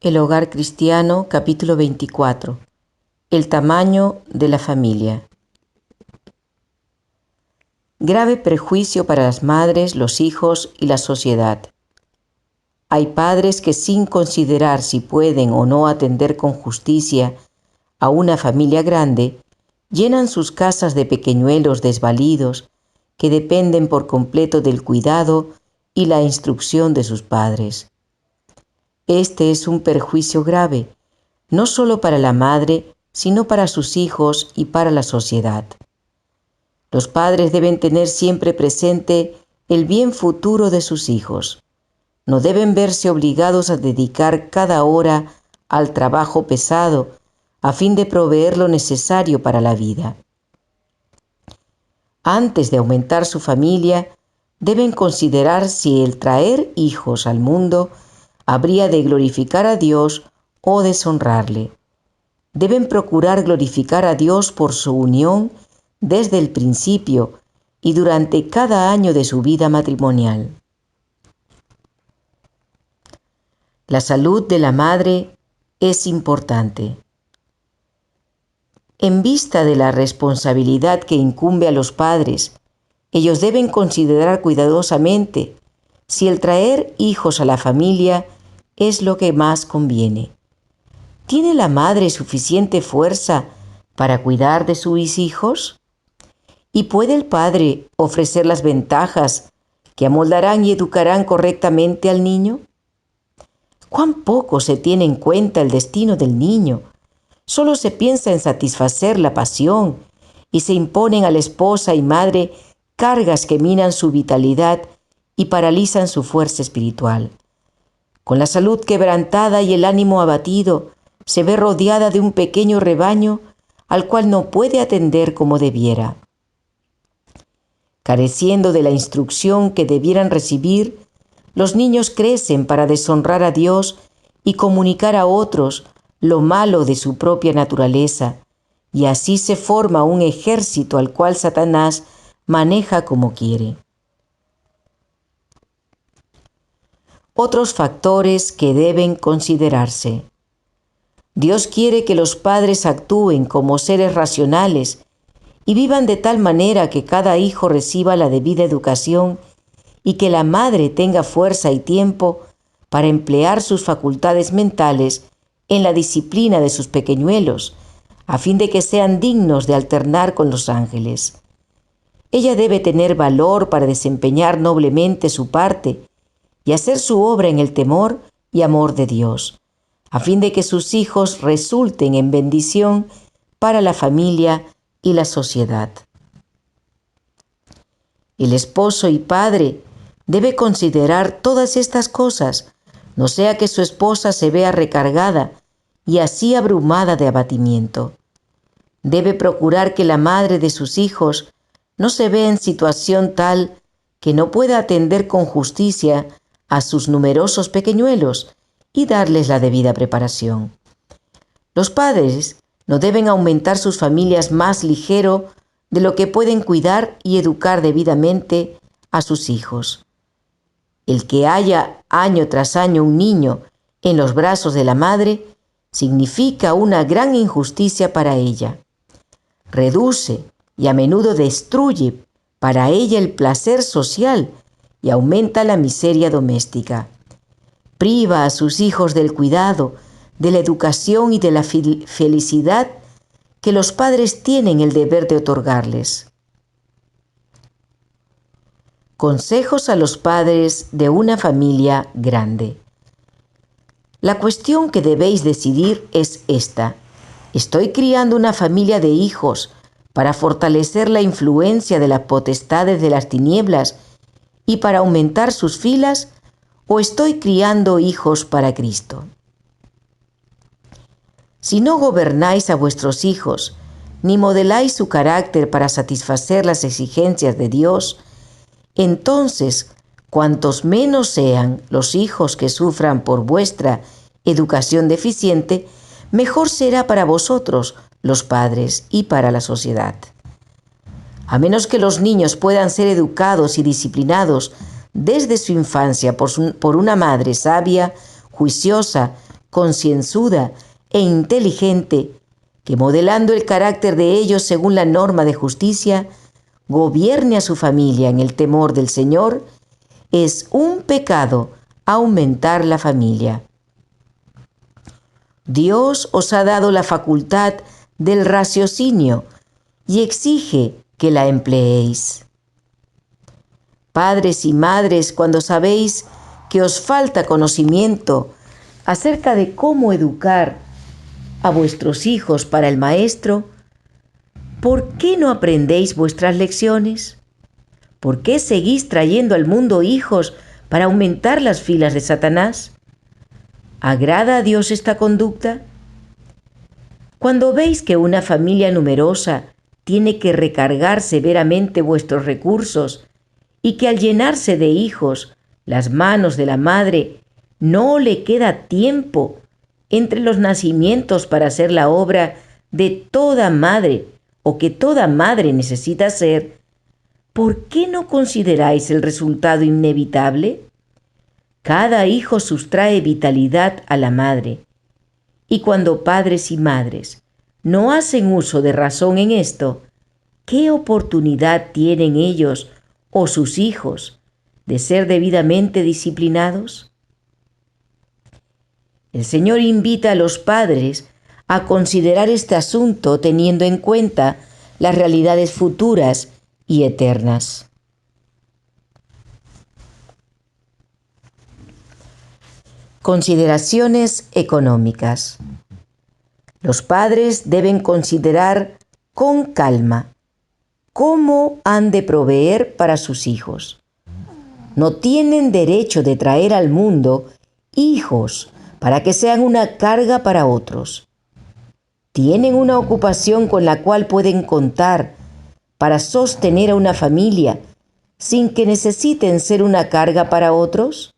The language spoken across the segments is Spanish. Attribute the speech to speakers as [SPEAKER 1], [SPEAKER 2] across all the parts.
[SPEAKER 1] El Hogar Cristiano, capítulo 24. El tamaño de la familia. Grave perjuicio para las madres, los hijos y la sociedad. Hay padres que, sin considerar si pueden o no atender con justicia a una familia grande, llenan sus casas de pequeñuelos desvalidos que dependen por completo del cuidado y la instrucción de sus padres. Este es un perjuicio grave, no solo para la madre, sino para sus hijos y para la sociedad. Los padres deben tener siempre presente el bien futuro de sus hijos. No deben verse obligados a dedicar cada hora al trabajo pesado a fin de proveer lo necesario para la vida. Antes de aumentar su familia, deben considerar si el traer hijos al mundo habría de glorificar a Dios o deshonrarle. Deben procurar glorificar a Dios por su unión desde el principio y durante cada año de su vida matrimonial. La salud de la madre es importante. En vista de la responsabilidad que incumbe a los padres, ellos deben considerar cuidadosamente si el traer hijos a la familia es lo que más conviene. ¿Tiene la madre suficiente fuerza para cuidar de sus hijos? ¿Y puede el padre ofrecer las ventajas que amoldarán y educarán correctamente al niño? ¿Cuán poco se tiene en cuenta el destino del niño? Solo se piensa en satisfacer la pasión y se imponen a la esposa y madre cargas que minan su vitalidad y paralizan su fuerza espiritual. Con la salud quebrantada y el ánimo abatido, se ve rodeada de un pequeño rebaño al cual no puede atender como debiera. Careciendo de la instrucción que debieran recibir, los niños crecen para deshonrar a Dios y comunicar a otros lo malo de su propia naturaleza, y así se forma un ejército al cual Satanás maneja como quiere. Otros factores que deben considerarse. Dios quiere que los padres actúen como seres racionales y vivan de tal manera que cada hijo reciba la debida educación y que la madre tenga fuerza y tiempo para emplear sus facultades mentales en la disciplina de sus pequeñuelos, a fin de que sean dignos de alternar con los ángeles. Ella debe tener valor para desempeñar noblemente su parte y hacer su obra en el temor y amor de Dios, a fin de que sus hijos resulten en bendición para la familia y la sociedad. El esposo y padre debe considerar todas estas cosas, no sea que su esposa se vea recargada y así abrumada de abatimiento. Debe procurar que la madre de sus hijos no se vea en situación tal que no pueda atender con justicia a sus numerosos pequeñuelos y darles la debida preparación. Los padres no deben aumentar sus familias más ligero de lo que pueden cuidar y educar debidamente a sus hijos. El que haya año tras año un niño en los brazos de la madre significa una gran injusticia para ella. Reduce y a menudo destruye para ella el placer social y aumenta la miseria doméstica. Priva a sus hijos del cuidado, de la educación y de la felicidad que los padres tienen el deber de otorgarles. Consejos a los padres de una familia grande. La cuestión que debéis decidir es esta: ¿estoy criando una familia de hijos para fortalecer la influencia de las potestades de las tinieblas y para aumentar sus filas, o estoy criando hijos para Cristo? Si no gobernáis a vuestros hijos, ni modeláis su carácter para satisfacer las exigencias de Dios, entonces, cuantos menos sean los hijos que sufran por vuestra educación deficiente, mejor será para vosotros, los padres, y para la sociedad. A menos que los niños puedan ser educados y disciplinados desde su infancia por una madre sabia, juiciosa, concienzuda e inteligente, que modelando el carácter de ellos según la norma de justicia, gobierne a su familia en el temor del Señor, es un pecado aumentar la familia. Dios os ha dado la facultad del raciocinio y exige que la empleéis. Padres y madres, cuando sabéis que os falta conocimiento acerca de cómo educar a vuestros hijos para el maestro, ¿por qué no aprendéis vuestras lecciones? ¿Por qué seguís trayendo al mundo hijos para aumentar las filas de Satanás? ¿Agrada a Dios esta conducta? Cuando veis que una familia numerosa tiene que recargar severamente vuestros recursos y que al llenarse de hijos, las manos de la madre no le queda tiempo entre los nacimientos para hacer la obra de toda madre o que toda madre necesita hacer, ¿por qué no consideráis el resultado inevitable? Cada hijo sustrae vitalidad a la madre, y cuando padres y madres no hacen uso de razón en esto, ¿qué oportunidad tienen ellos o sus hijos de ser debidamente disciplinados? El Señor invita a los padres a considerar este asunto teniendo en cuenta las realidades futuras y eternas. Consideraciones económicas. Los padres deben considerar con calma cómo han de proveer para sus hijos. No tienen derecho de traer al mundo hijos para que sean una carga para otros. Tienen una ocupación con la cual pueden contar para sostener a una familia sin que necesiten ser una carga para otros.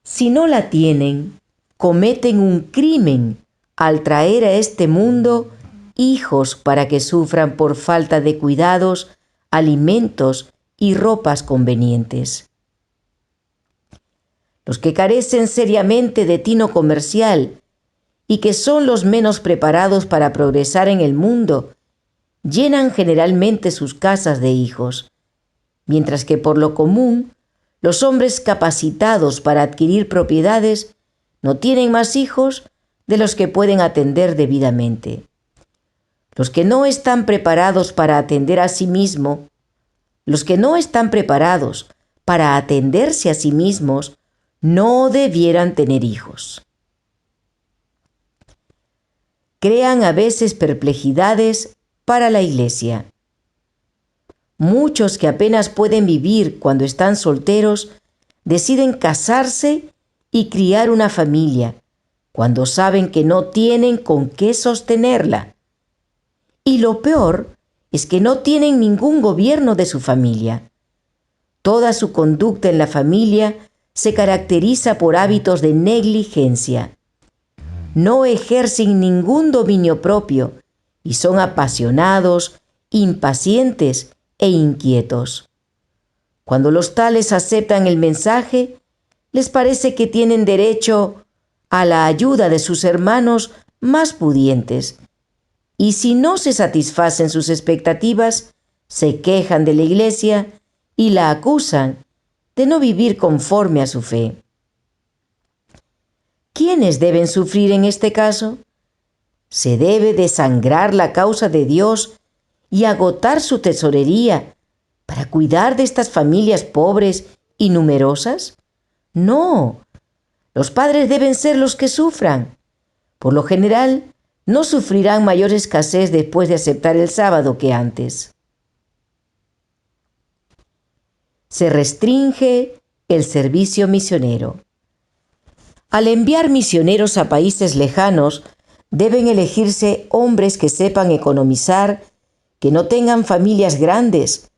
[SPEAKER 1] Si no la tienen, cometen un crimen al traer a este mundo hijos para que sufran por falta de cuidados, alimentos y ropas convenientes. Los que carecen seriamente de tino comercial y que son los menos preparados para progresar en el mundo, llenan generalmente sus casas de hijos, mientras que por lo común, los hombres capacitados para adquirir propiedades no tienen más hijos de los que pueden atender debidamente. Los que no están preparados para atender a sí mismos, los que no están preparados para atenderse a sí mismos, no debieran tener hijos. Crean a veces perplejidades para la Iglesia. Muchos que apenas pueden vivir cuando están solteros deciden casarse y criar una familia cuando saben que no tienen con qué sostenerla. Y lo peor es que no tienen ningún gobierno de su familia. Toda su conducta en la familia se caracteriza por hábitos de negligencia. No ejercen ningún dominio propio y son apasionados, impacientes e inquietos. Cuando los tales aceptan el mensaje, les parece que tienen derecho a la ayuda de sus hermanos más pudientes, y si no se satisfacen sus expectativas, se quejan de la Iglesia y la acusan de no vivir conforme a su fe. ¿Quiénes deben sufrir en este caso? ¿Se debe desangrar la causa de Dios y agotar su tesorería para cuidar de estas familias pobres y numerosas? No, los padres deben ser los que sufran. Por lo general, no sufrirán mayor escasez después de aceptar el sábado que antes. Se restringe el servicio misionero. Al enviar misioneros a países lejanos, deben elegirse hombres que sepan economizar, que no tengan familias grandes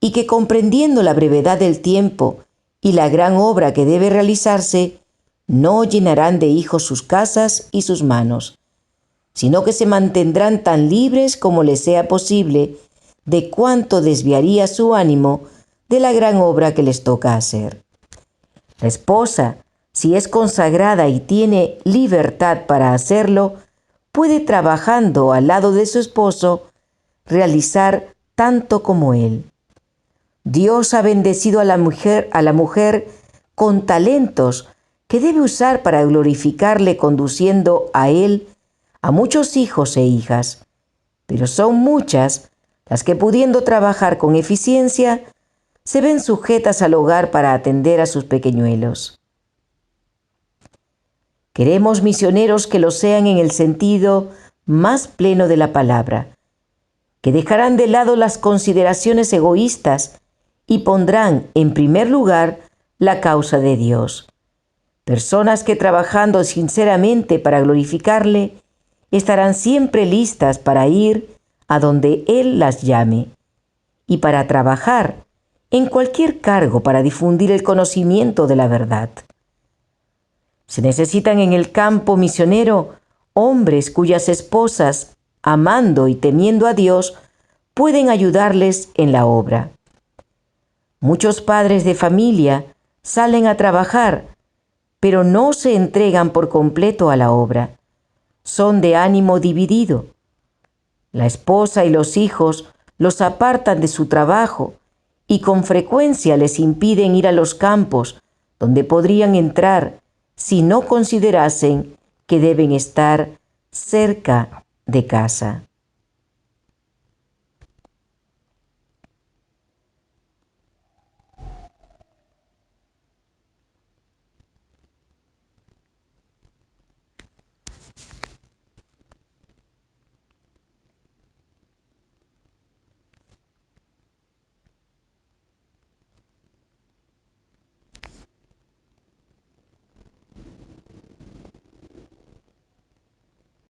[SPEAKER 1] y que, comprendiendo la brevedad del tiempo y la gran obra que debe realizarse, no llenarán de hijos sus casas y sus manos, sino que se mantendrán tan libres como les sea posible de cuánto desviaría su ánimo de la gran obra que les toca hacer. La esposa si es consagrada y tiene libertad para hacerlo, puede, trabajando al lado de su esposo, realizar tanto como él. Dios ha bendecido a la mujer con talentos que debe usar para glorificarle, conduciendo a él a muchos hijos e hijas. Pero son muchas las que, pudiendo trabajar con eficiencia, se ven sujetas al hogar para atender a sus pequeñuelos. Queremos misioneros que lo sean en el sentido más pleno de la palabra, que dejarán de lado las consideraciones egoístas y pondrán en primer lugar la causa de Dios. Personas que, trabajando sinceramente para glorificarle, estarán siempre listas para ir a donde Él las llame y para trabajar en cualquier cargo para difundir el conocimiento de la verdad. Se necesitan en el campo misionero hombres cuyas esposas, amando y temiendo a Dios, pueden ayudarles en la obra. Muchos padres de familia salen a trabajar, pero no se entregan por completo a la obra. Son de ánimo dividido. La esposa y los hijos los apartan de su trabajo y con frecuencia les impiden ir a los campos donde podrían entrar si no considerasen que deben estar cerca de casa.